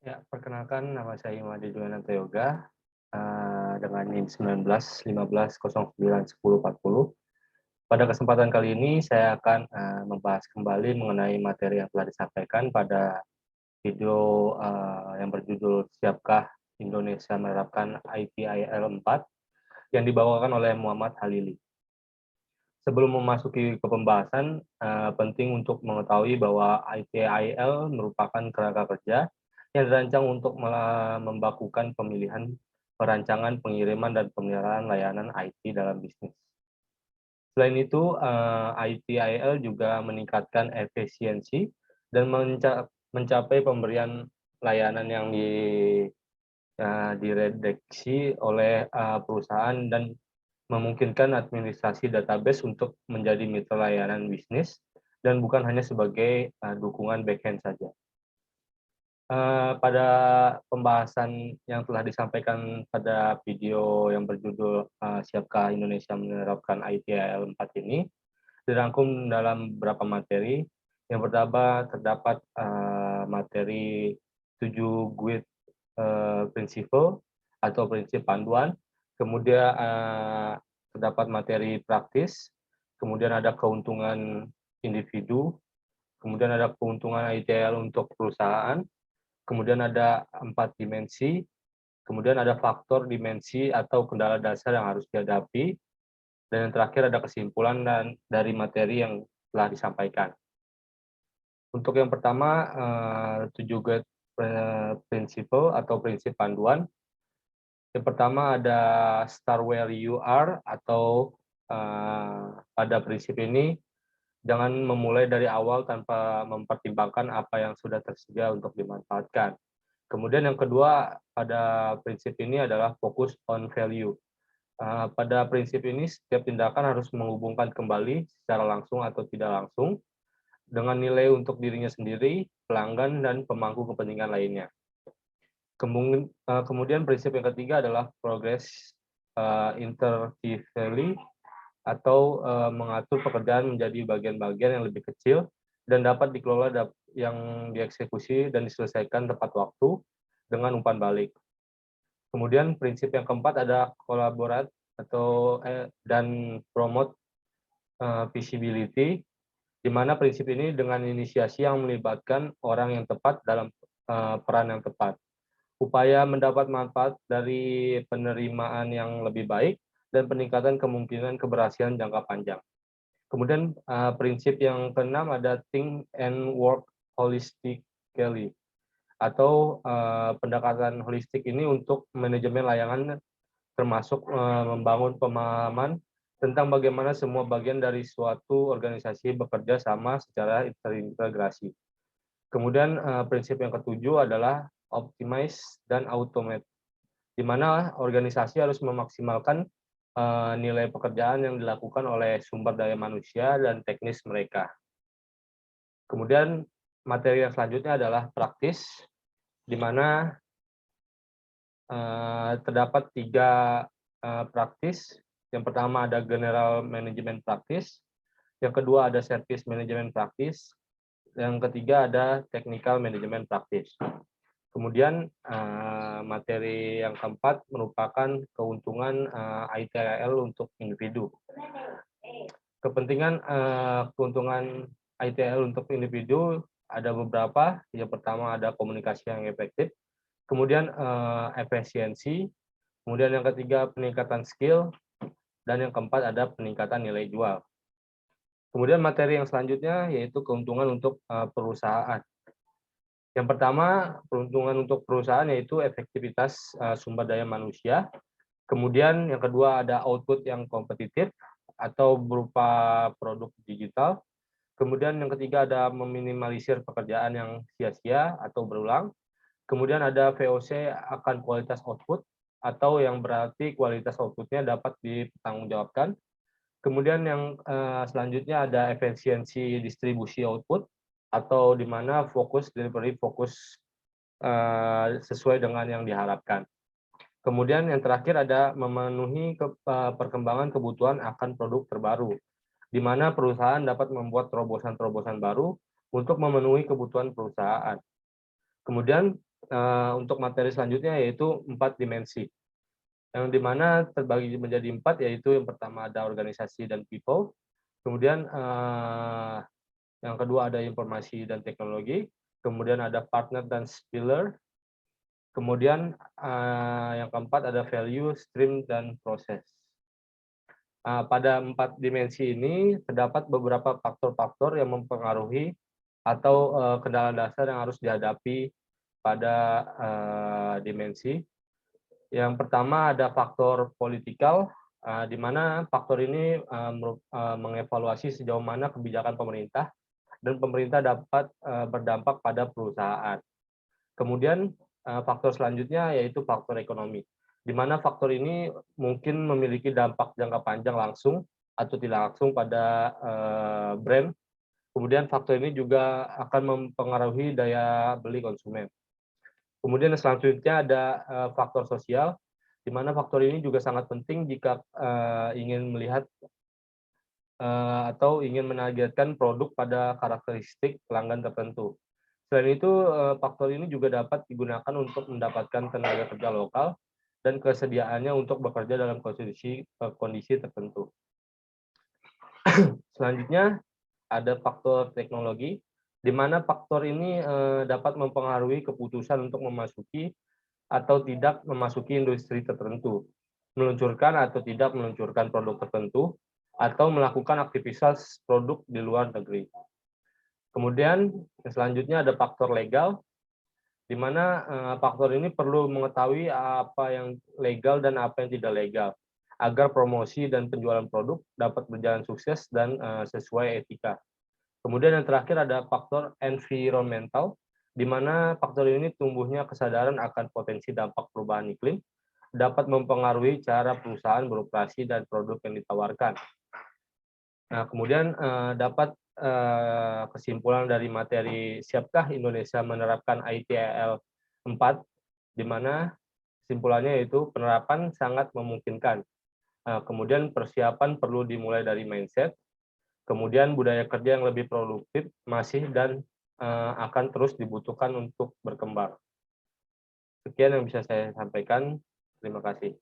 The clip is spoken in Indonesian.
Ya, perkenalkan nama saya Imade Dwinanto Yoga, dengan NIM 19 15 09 10 40. Pada kesempatan kali ini saya akan, membahas kembali mengenai materi yang telah disampaikan pada video, yang berjudul "Siapkah Indonesia Menerapkan ITIL 4" yang dibawakan oleh Muhammad Halili. Sebelum memasuki ke pembahasan, penting untuk mengetahui bahwa ITIL merupakan kerangka kerja yang dirancang untuk membakukan pemilihan, perancangan, pengiriman, dan pemeliharaan layanan IT dalam bisnis. Selain itu, ITIL juga meningkatkan efisiensi dan mencapai pemberian layanan yang diredaksi oleh perusahaan dan memungkinkan administrasi database untuk menjadi mitra layanan bisnis dan bukan hanya sebagai dukungan backend saja. Pada pembahasan yang telah disampaikan pada video yang berjudul "Siapkah Indonesia Menerapkan ITIL 4" ini dirangkum dalam beberapa materi. Yang pertama terdapat materi 7 GUID principle atau prinsip panduan, kemudian terdapat materi praktis, kemudian ada keuntungan individu, kemudian ada keuntungan ITIL untuk perusahaan, kemudian ada 4 dimensi, kemudian ada faktor dimensi atau kendala dasar yang harus dihadapi, dan yang terakhir ada kesimpulan dari materi yang telah disampaikan. Untuk yang pertama, 7 GUID principle atau prinsip panduan. Yang pertama ada start where you are atau, pada prinsip ini jangan memulai dari awal tanpa mempertimbangkan apa yang sudah tersedia untuk dimanfaatkan. Kemudian yang kedua pada prinsip ini adalah fokus on value. Pada prinsip ini setiap tindakan harus menghubungkan kembali secara langsung atau tidak langsung dengan nilai untuk dirinya sendiri, pelanggan, dan pemangku kepentingan lainnya. Kemudian prinsip yang ketiga adalah progress intertively atau mengatur pekerjaan menjadi bagian-bagian yang lebih kecil dan dapat dikelola yang dieksekusi dan diselesaikan tepat waktu dengan umpan balik. Kemudian prinsip yang keempat ada collaborate dan promote visibility, di mana prinsip ini dengan inisiasi yang melibatkan orang yang tepat dalam peran yang tepat. Upaya mendapat manfaat dari penerimaan yang lebih baik dan peningkatan kemungkinan keberhasilan jangka panjang. Kemudian prinsip yang keenam ada think and work holistically atau pendekatan holistik ini untuk manajemen layanan termasuk membangun pemahaman tentang bagaimana semua bagian dari suatu organisasi bekerja sama secara terintegrasi. Kemudian prinsip yang ketujuh adalah optimize dan automate, di mana organisasi harus memaksimalkan nilai pekerjaan yang dilakukan oleh sumber daya manusia dan teknis mereka. Kemudian materi yang selanjutnya adalah praktis, di mana terdapat 3 praktis. Yang pertama ada general management practice, yang kedua ada service management practice, yang ketiga ada technical management practice. Kemudian materi yang keempat merupakan keuntungan ITIL untuk individu. Keuntungan ITIL untuk individu ada beberapa. Yang pertama ada komunikasi yang efektif, kemudian efisiensi, kemudian yang ketiga peningkatan skill, dan yang keempat ada peningkatan nilai jual. Kemudian materi yang selanjutnya yaitu keuntungan untuk perusahaan. Yang pertama, keuntungan untuk perusahaan yaitu efektivitas sumber daya manusia. Kemudian yang kedua ada output yang kompetitif atau berupa produk digital. Kemudian yang ketiga ada meminimalisir pekerjaan yang sia-sia atau berulang. Kemudian ada VOC akan kualitas output atau yang berarti kualitas outputnya dapat dipertanggungjawabkan. Kemudian yang selanjutnya ada efisiensi distribusi output atau di mana fokus delivery sesuai dengan yang diharapkan. Kemudian yang terakhir ada memenuhi perkembangan kebutuhan akan produk terbaru, di mana perusahaan dapat membuat terobosan-terobosan baru untuk memenuhi kebutuhan perusahaan. Kemudian untuk materi selanjutnya yaitu 4 dimensi, yang di mana terbagi menjadi 4, yaitu yang pertama ada organisasi dan people, kemudian yang kedua ada informasi dan teknologi, kemudian ada partner dan spiller, kemudian yang keempat ada value, stream, dan proses. Pada 4 dimensi ini terdapat beberapa faktor-faktor yang mempengaruhi atau kendala dasar yang harus dihadapi pada dimensi. Yang pertama ada faktor politikal, di mana faktor ini mengevaluasi sejauh mana kebijakan pemerintah dan pemerintah dapat berdampak pada perusahaan. Kemudian faktor selanjutnya yaitu faktor ekonomi, di mana faktor ini mungkin memiliki dampak jangka panjang langsung atau tidak langsung pada brand. Kemudian faktor ini juga akan mempengaruhi daya beli konsumen. Kemudian selanjutnya ada faktor sosial, di mana faktor ini juga sangat penting jika ingin melihat atau ingin menargetkan produk pada karakteristik pelanggan tertentu. Selain itu, faktor ini juga dapat digunakan untuk mendapatkan tenaga kerja lokal dan kesediaannya untuk bekerja dalam kondisi tertentu. Selanjutnya, ada faktor teknologi, di mana faktor ini dapat mempengaruhi keputusan untuk memasuki atau tidak memasuki industri tertentu, meluncurkan atau tidak meluncurkan produk tertentu, atau melakukan aktivitas produk di luar negeri. Kemudian selanjutnya ada faktor legal, di mana faktor ini perlu mengetahui apa yang legal dan apa yang tidak legal, agar promosi dan penjualan produk dapat berjalan sukses dan sesuai etika. Kemudian yang terakhir ada faktor environmental, di mana faktor ini tumbuhnya kesadaran akan potensi dampak perubahan iklim, dapat mempengaruhi cara perusahaan beroperasi dan produk yang ditawarkan. Nah, kemudian dapat kesimpulan dari materi siapkah Indonesia menerapkan ITIL 4, di mana kesimpulannya yaitu penerapan sangat memungkinkan. Kemudian persiapan perlu dimulai dari mindset, kemudian budaya kerja yang lebih produktif masih dan akan terus dibutuhkan untuk berkembang. Sekian yang bisa saya sampaikan. Terima kasih.